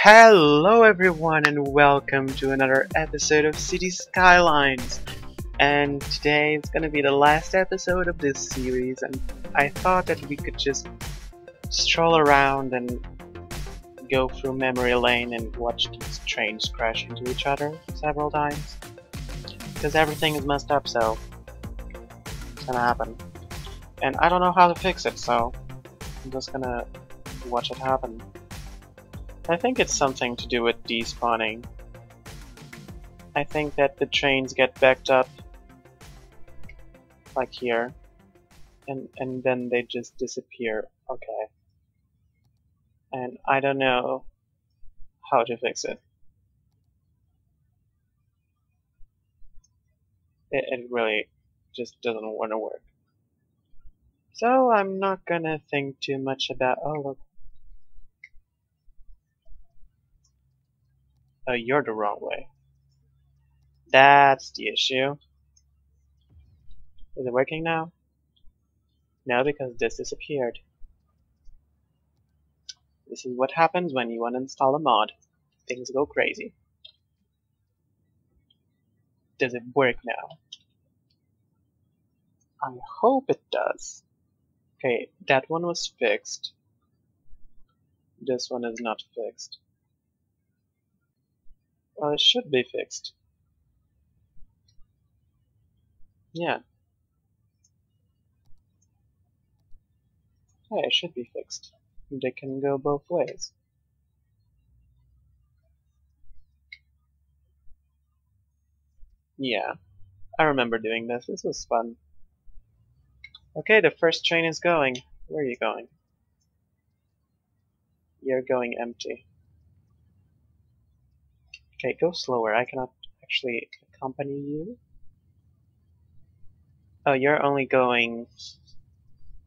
Hello everyone and welcome to another episode of City Skylines. And today is gonna be the last episode of this series, and I thought that we could just stroll around and go through memory lane and watch these trains crash into each other several times. Because everything is messed up, so it's gonna happen. And I don't know how to fix it, so I'm just gonna watch it happen. I think it's something to do with despawning. I think that the trains get backed up like here and then they just disappear. Okay. And I don't know how to fix it. It really just doesn't want to work. So I'm not gonna think too much about. Oh look. Oh, you're the wrong way. That's the issue. Is it working now? No, because this disappeared. This is what happens when you uninstall a mod. Things go crazy. Does it work now? I hope it does. Okay, that one was fixed. This one is not fixed. Well, it should be fixed. Yeah. Yeah, it should be fixed. They can go both ways. Yeah. I remember doing this. This was fun. Okay, the first train is going. Where are you going? You're going empty. Okay, go slower. I cannot actually accompany you. Oh, you're only going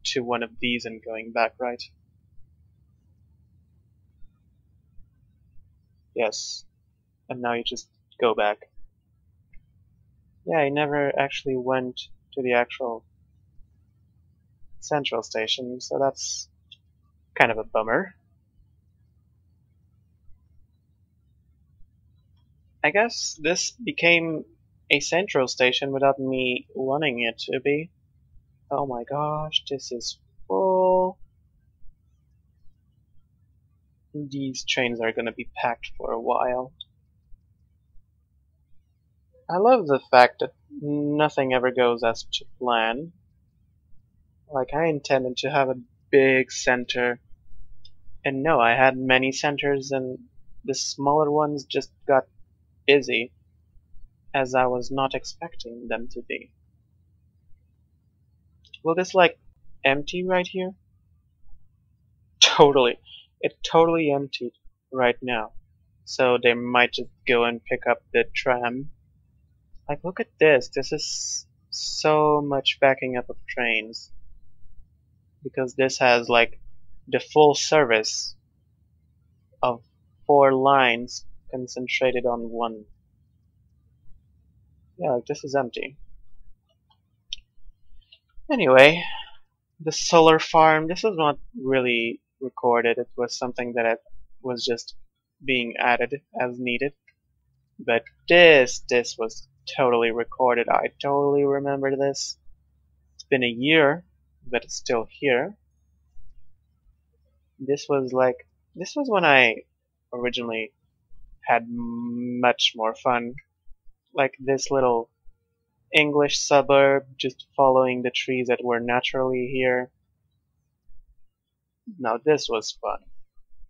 to one of these and going back, right? Yes. And now you just go back. Yeah, I never actually went to the actual central station, so that's kind of a bummer. I guess this became a central station without me wanting it to be. Oh my gosh, this is full. These trains are gonna be packed for a while. I love the fact that nothing ever goes as to plan. Like, I intended to have a big center, and no, I had many centers, and the smaller ones just got busy, as I was not expecting them to be. Will this, like, empty right here? Totally. It totally emptied right now. So they might just go and pick up the tram. Like, look at this. This is so much backing up of trains. Because this has, like, the full service of 4 lines concentrated on one. Yeah, like, this is empty. Anyway, the solar farm, this is not really recorded. It was something that was just being added as needed. But this was totally recorded. I totally remember this. It's been a year, but it's still here. This was when I originally had much more fun. Like this little English suburb, just following the trees that were naturally here. Now this was fun.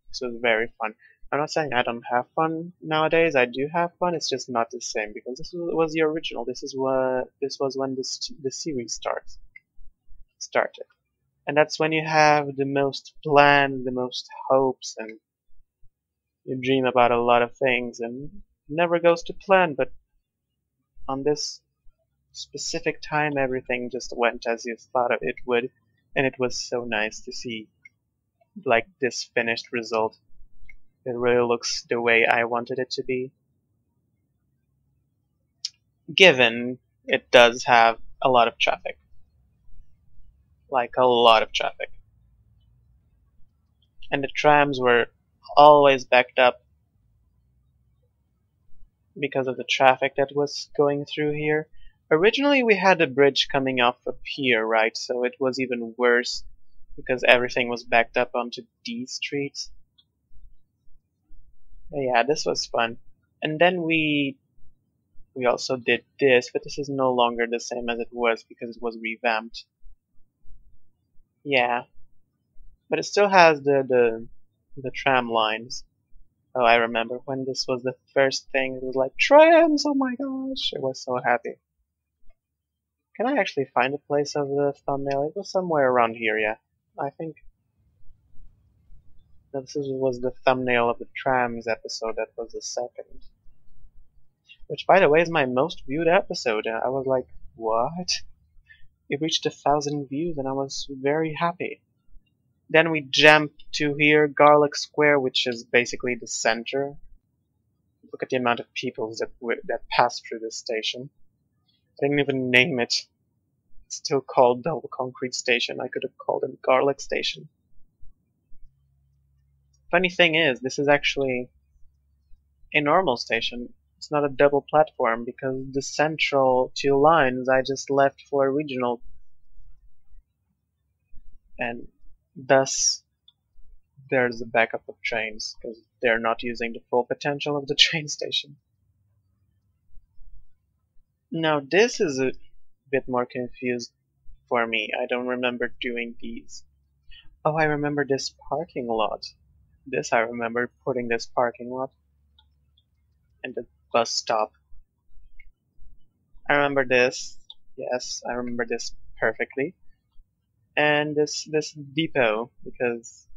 This was very fun. I'm not saying I don't have fun nowadays. I do have fun. It's just not the same because this was the original. This was when the series started, and that's when you have the most plan, the most hopes, and you dream about a lot of things, and it never goes to plan. But on this specific time, everything just went as you thought it would, and it was so nice to see like this finished result. It really looks the way I wanted it to be. Given it does have a lot of traffic. Like a lot of traffic. And the trams were always backed up because of the traffic that was going through here. Originally we had a bridge coming off up here, right? So it was even worse because everything was backed up onto these streets. But yeah, this was fun. And then we also did this, but this is no longer the same as it was because it was revamped. Yeah, but it still has the tram lines. Oh, I remember when this was the first thing. It was like trams. Oh my gosh, I was so happy. Can I actually find a place of the thumbnail? It was somewhere around here, yeah. I think this was the thumbnail of the trams episode. That was the second. Which, by the way, is my most viewed episode. I was like, what? It reached 1,000 views and I was very happy. Then we jumped to here, Garlic Square, which is basically the center. Look at the amount of people that passed through this station. I didn't even name it. It's still called Double Concrete Station. I could have called it Garlic Station. Funny thing is, this is actually a normal station. It's not a double platform because the central two lines I just left for regional, and thus there's a backup of trains because they're not using the full potential of the train station. Now this is a bit more confused for me. I don't remember doing these. Oh, I remember this parking lot. This I remember putting this parking lot and the bus stop. I remember this. Yes, I remember this perfectly. And this depot, because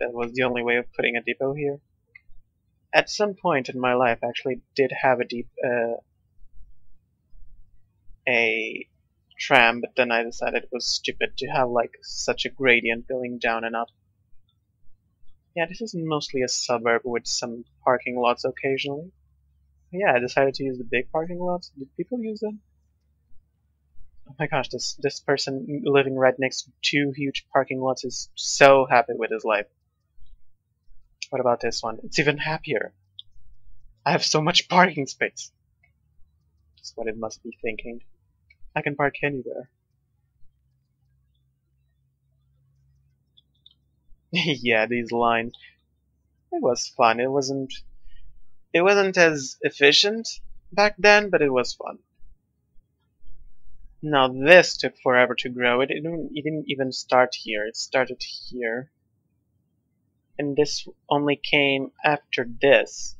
that was the only way of putting a depot here. At some point in my life, I actually did have a tram, but then I decided it was stupid to have like such a gradient going down and up. Yeah, this is mostly a suburb with some parking lots occasionally. Yeah, I decided to use the big parking lots. Did people use them? Oh my gosh, this person living right next to two huge parking lots is so happy with his life. What about this one? It's even happier. I have so much parking space. That's what it must be thinking. I can park anywhere. Yeah, these lines. It was fun. It wasn't as efficient back then, but it was fun. Now this took forever to grow. It didn't even start here. It started here. And this only came after this.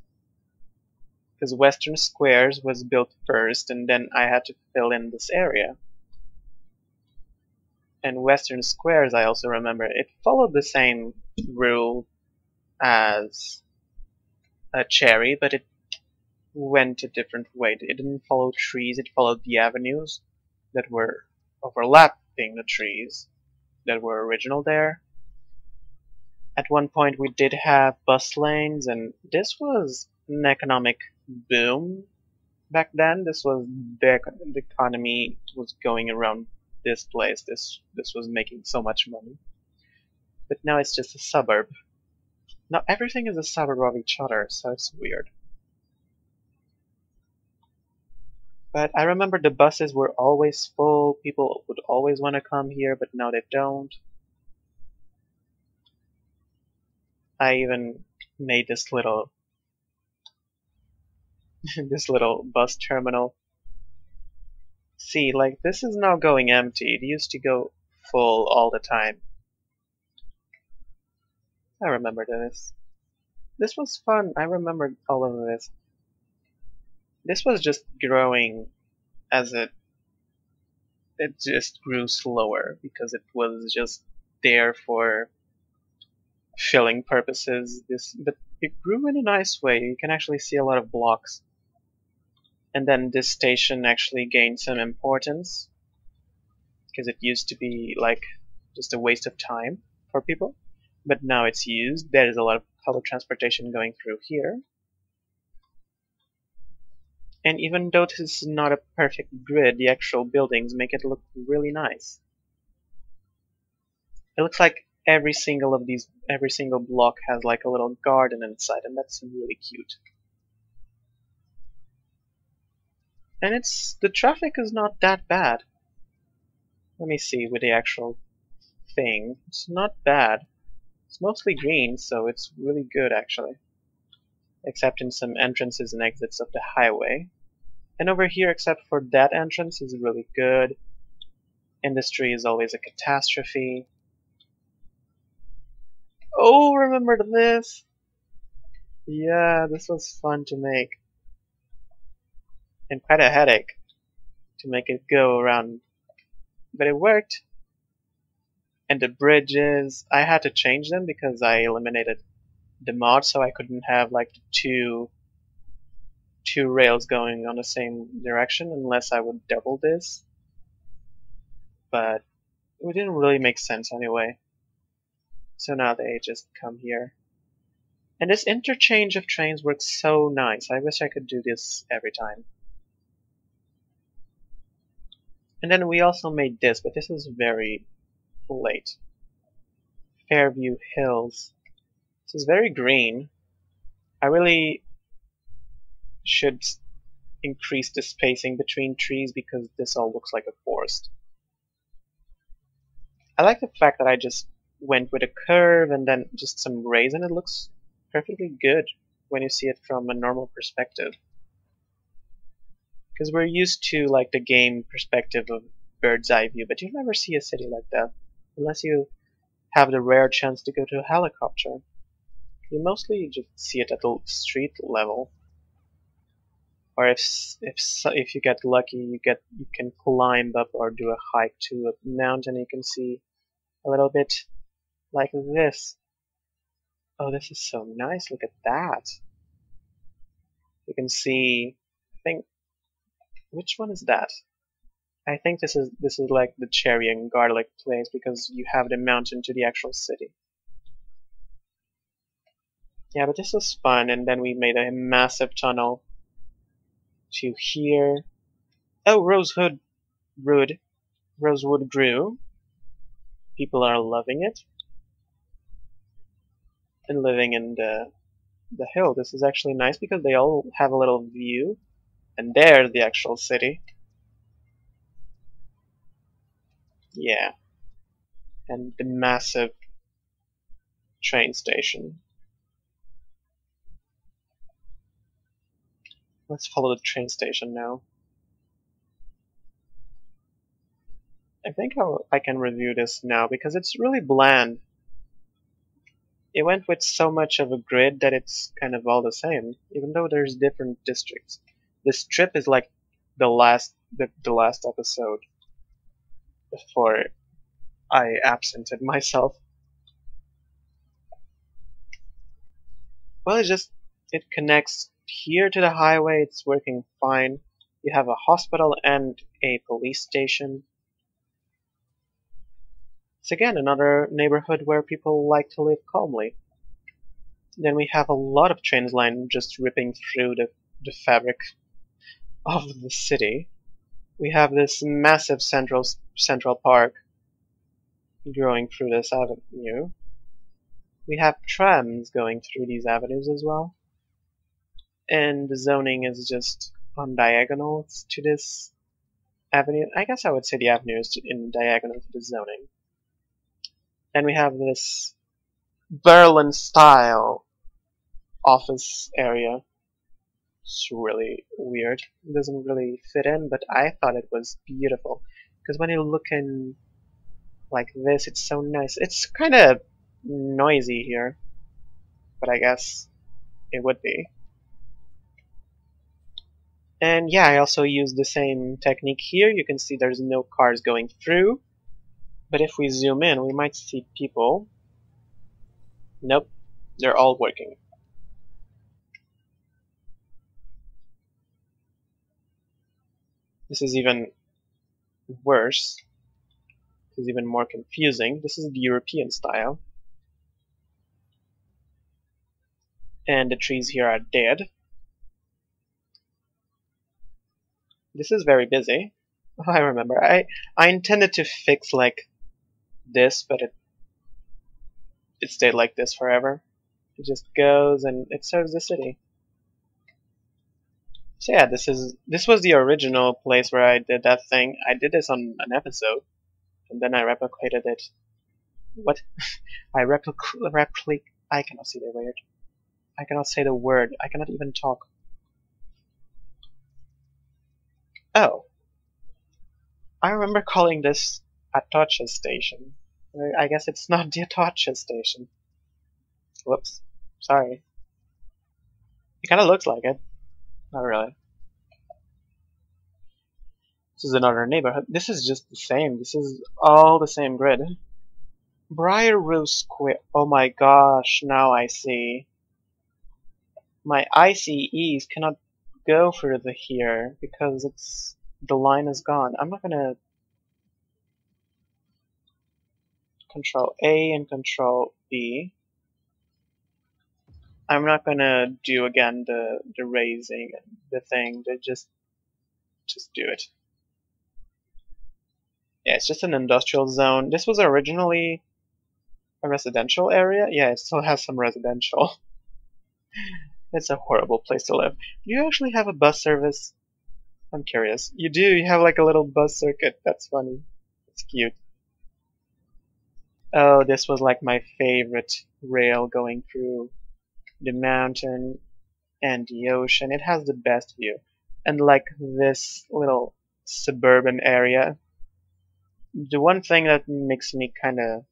Because Western Squares was built first, and then I had to fill in this area. And Western Squares, I also remember, it followed the same rule as a Cherry, but it went a different way. It didn't follow trees, it followed the avenues that were overlapping the trees that were original there. At one point we did have bus lanes, and this was an economic boom back then. This was the economy was going around this place. This was making so much money. But now it's just a suburb. Now everything is a suburb of each other, so it's weird. But I remember the buses were always full. People would always want to come here, but now they don't. I even made this little this little bus terminal. See, like this is now going empty. It used to go full all the time. I remember this. This was fun. I remember all of this. This was just growing as it just grew slower because it was just there for filling purposes. But it grew in a nice way. You can actually see a lot of blocks. And then this station actually gained some importance because it used to be like just a waste of time for people. But now it's used. There is a lot of public transportation going through here. And even though this is not a perfect grid, the actual buildings make it look really nice. It looks like every single block has like a little garden inside, and that's really cute. And the traffic is not that bad. Let me see with the actual thing. It's not bad. It's mostly green, so it's really good actually. Except in some entrances and exits of the highway. And over here, except for that entrance, is really good. Industry is always a catastrophe. Oh, remember this? Yeah, this was fun to make. And quite a headache to make it go around. But it worked. And the bridges, I had to change them because I eliminated the mod, so I couldn't have like two rails going on the same direction unless I would double this. But it didn't really make sense anyway. So now they just come here. And this interchange of trains works so nice. I wish I could do this every time. And then we also made this, but this is very late. Fairview Hills. This is very green. I really should increase the spacing between trees because this all looks like a forest. I like the fact that I just went with a curve and then just some rays, and it looks perfectly good when you see it from a normal perspective. Because we're used to like the game perspective of bird's eye view, but you never see a city like that unless you have the rare chance to go to a helicopter. You mostly just see it at the street level, or if you get lucky, you can climb up or do a hike to a mountain. You can see a little bit like this. Oh, this is so nice. Look at that. You can see. I think which one is that? I think this is like the cherry and garlic place because you have the mountain to the actual city. Yeah, but this was fun, and then we made a massive tunnel to here. Oh, Rosewood grew. People are loving it and living in the hill. This is actually nice because they all have a little view, and there's the actual city. Yeah, and the massive train station. Let's follow the train station now. I think I can review this now because it's really bland. It went with so much of a grid that it's kind of all the same, even though there's different districts. This trip is like the last episode before I absented myself. Well, it connects here to the highway. It's working fine. You have a hospital and a police station. It's again another neighborhood where people like to live calmly. Then we have a lot of train lines just ripping through the fabric of the city. We have this massive central park growing through this avenue. We have trams going through these avenues as well. And the zoning is just on diagonals to this avenue. I guess I would say the avenue is in diagonal to the zoning. Then we have this Berlin style office area. It's really weird. It doesn't really fit in, but I thought it was beautiful. Because when you look in like this, it's so nice. It's kind of noisy here, but I guess it would be. And yeah, I also used the same technique here. You can see there's no cars going through. But if we zoom in, we might see people. Nope, they're all working. This is even worse. This is even more confusing. This is the European style. And the trees here are dead. This is very busy. Oh, I remember. I intended to fix like this, but it stayed like this forever. It just goes and it serves the city. So yeah, this was the original place where I did that thing. I did this on an episode, and then I replicated it. What? I cannot say the word. I cannot say the word. I cannot even talk. Oh, I remember calling this a Atocha station. I guess it's not the Atocha station. Whoops. Sorry. It kind of looks like it. Not really. This is another neighborhood. This is just the same. This is all the same grid. Briar Rose Square. Oh my gosh, now I see. My ICEs cannot go further here because the line is gone. I'm not gonna Control A and Control B. I'm not gonna do again the raising the thing. Just do it. Yeah, it's just an industrial zone. This was originally a residential area. Yeah, it still has some residential. It's a horrible place to live. Do you actually have a bus service? I'm curious. You do. You have like a little bus circuit. That's funny. It's cute. Oh, this was like my favorite rail going through the mountain and the ocean. It has the best view. And like this little suburban area. The one thing that makes me kind of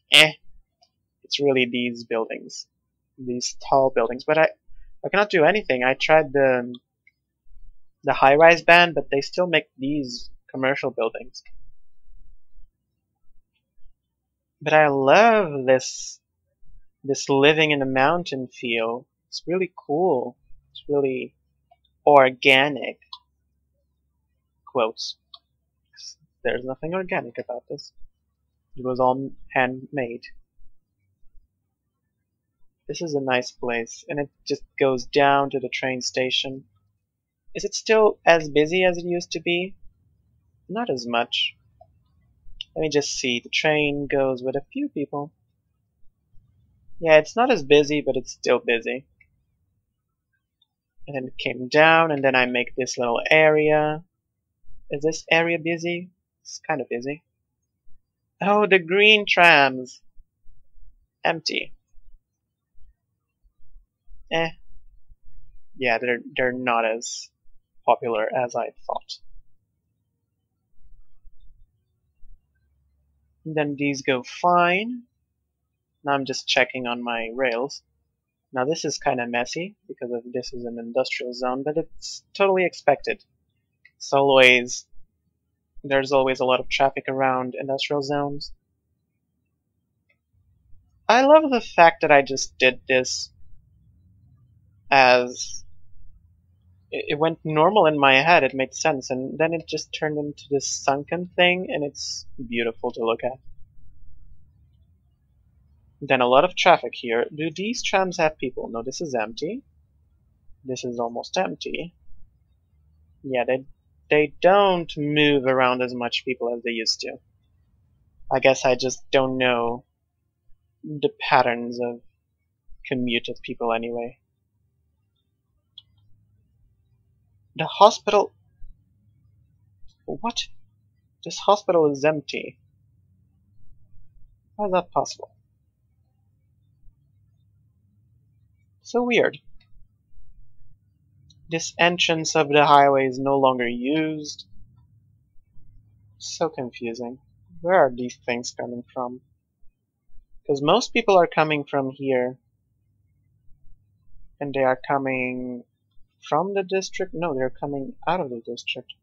it's really these buildings. These tall buildings. But I cannot do anything. I tried the high-rise ban, but they still make these commercial buildings. But I love this living in the mountain feel. It's really cool. It's really organic. Quotes. There's nothing organic about this. It was all handmade. This is a nice place, and it just goes down to the train station. Is it still as busy as it used to be? Not as much. Let me just see. The train goes with a few people. Yeah, it's not as busy, but it's still busy. And then it came down, and then I make this little area. Is this area busy? It's kind of busy. Oh, the green trams! Empty. Yeah, they're not as popular as I thought. And then these go fine. Now I'm just checking on my rails. Now this is kind of messy because this is an industrial zone, but it's totally expected. There's always a lot of traffic around industrial zones. I love the fact that I just did this as it went normal in my head. It made sense, and then it just turned into this sunken thing, and it's beautiful to look at. Then a lot of traffic here. Do these trams have people? No, this is empty. This is almost empty. Yeah, they don't move around as much people as they used to. I guess I just don't know the patterns of commute of people anyway. The hospital... What? This hospital is empty. How is that possible? So weird. This entrance of the highway is no longer used. So confusing. Where are these things coming from? Because most people are coming from here. And they are coming from the district? No, they're coming out of the district.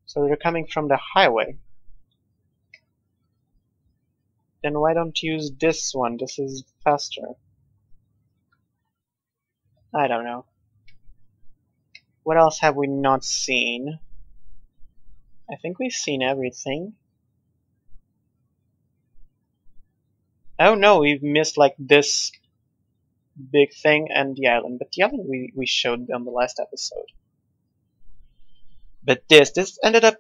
So they're coming from the highway. Then why don't you use this one? This is faster. I don't know. What else have we not seen? I think we've seen everything. Oh no, we've missed like this big thing and the island. But the island we showed on the last episode. But this ended up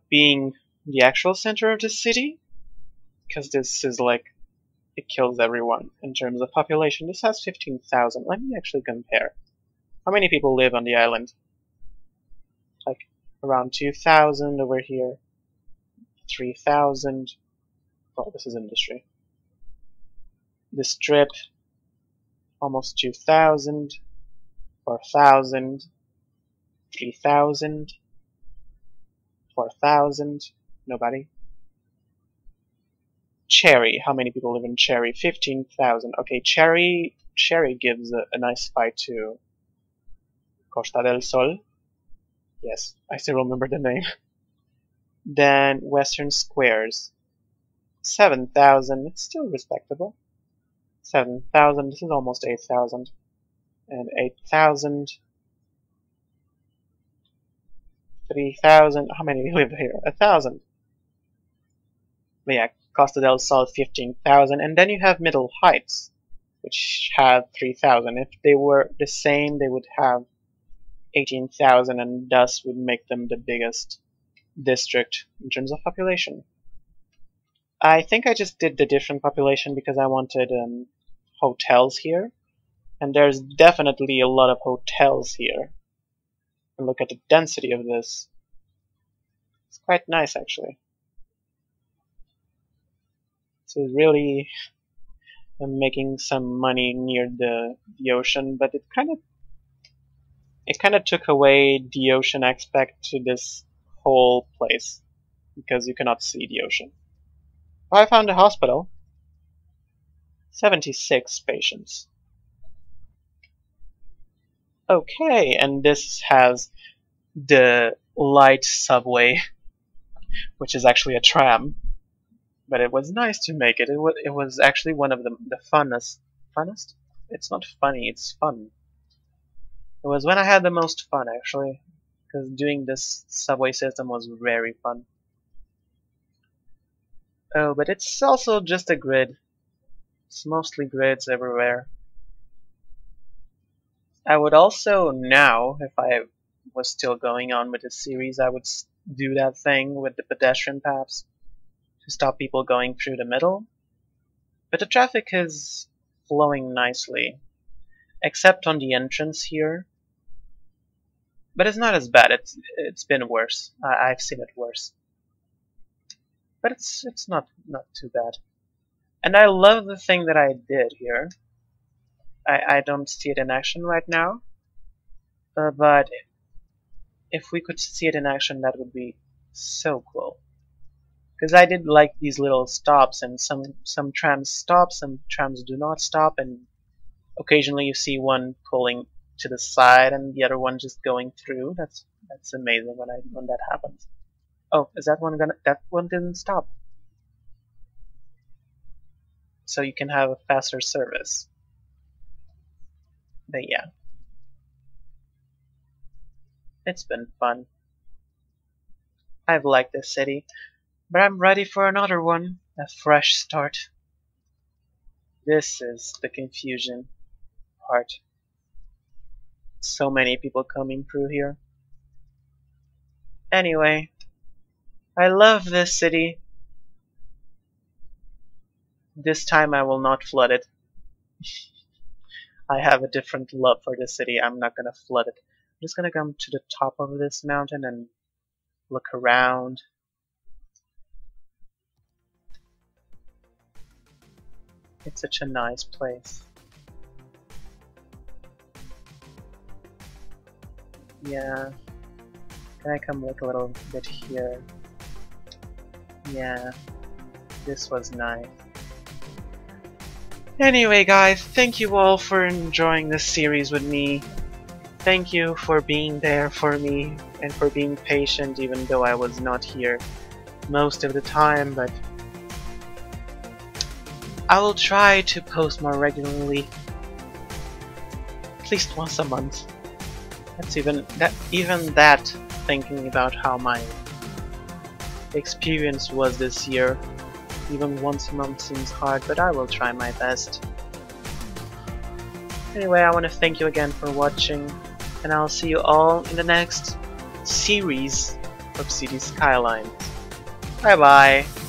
being the actual center of the city. Because this is like, it kills everyone in terms of population. This has 15,000. Let me actually compare. How many people live on the island? Like around 2,000 over here. 3,000. Oh, this is industry. The strip, almost 2,000. 4,000. 3,000. 4,000. Nobody. Cherry. How many people live in Cherry? 15,000. Okay, Cherry gives a nice fight to Costa del Sol. Yes, I still remember the name. Then Western Squares. 7,000. It's still respectable. 7,000. This is almost 8,000. And 8,000. 3,000. How many live here? 1,000. But yeah, Costa del Sol 15,000. And then you have Middle Heights, which have 3,000. If they were the same, they would have 18,000, and thus would make them the biggest district in terms of population. I think I just did the different population because I wanted hotels here, and there's definitely a lot of hotels here. And look at the density of this. It's quite nice, actually. So really I'm making some money near the ocean, but it kind of took away the ocean aspect to this whole place, because you cannot see the ocean. Oh, I found a hospital. 76 patients. Okay, and this has the light subway, which is actually a tram. But it was nice to make it. It was actually one of the funnest. Funnest? It's not funny, it's fun. It was when I had the most fun, actually, because doing this subway system was very fun. Oh, but it's also just a grid. It's mostly grids everywhere. I would also now, if I was still going on with the series, I would do that thing with the pedestrian paths to stop people going through the middle. But the traffic is flowing nicely, except on the entrance here. But it's not as bad. It's been worse. I've seen it worse. But it's not too bad. And I love the thing that I did here. I don't see it in action right now, but if we could see it in action, that would be so cool. Because I did like these little stops, and some trams stop, some trams do not stop, and occasionally you see one pulling to the side and the other one just going through. That's amazing when that happens. Oh, is that one that one didn't stop? So you can have a faster service. But yeah, it's been fun. I've liked this city, but I'm ready for another one, a fresh start. This is the confusion part. So many people coming through here. Anyway, I love this city. This time I will not flood it. I have a different love for this city. I'm not gonna flood it. I'm just gonna come to the top of this mountain and look around. It's such a nice place. Yeah. Can I come look a little bit here? Yeah. This was nice. Anyway guys, thank you all for enjoying this series with me. Thank you for being there for me and for being patient even though I was not here most of the time, but I will try to post more regularly. At least once a month. That's even that thinking about how my experience was this year. Even once a month seems hard, but I will try my best. Anyway, I want to thank you again for watching, and I'll see you all in the next series of City Skylines. Bye bye!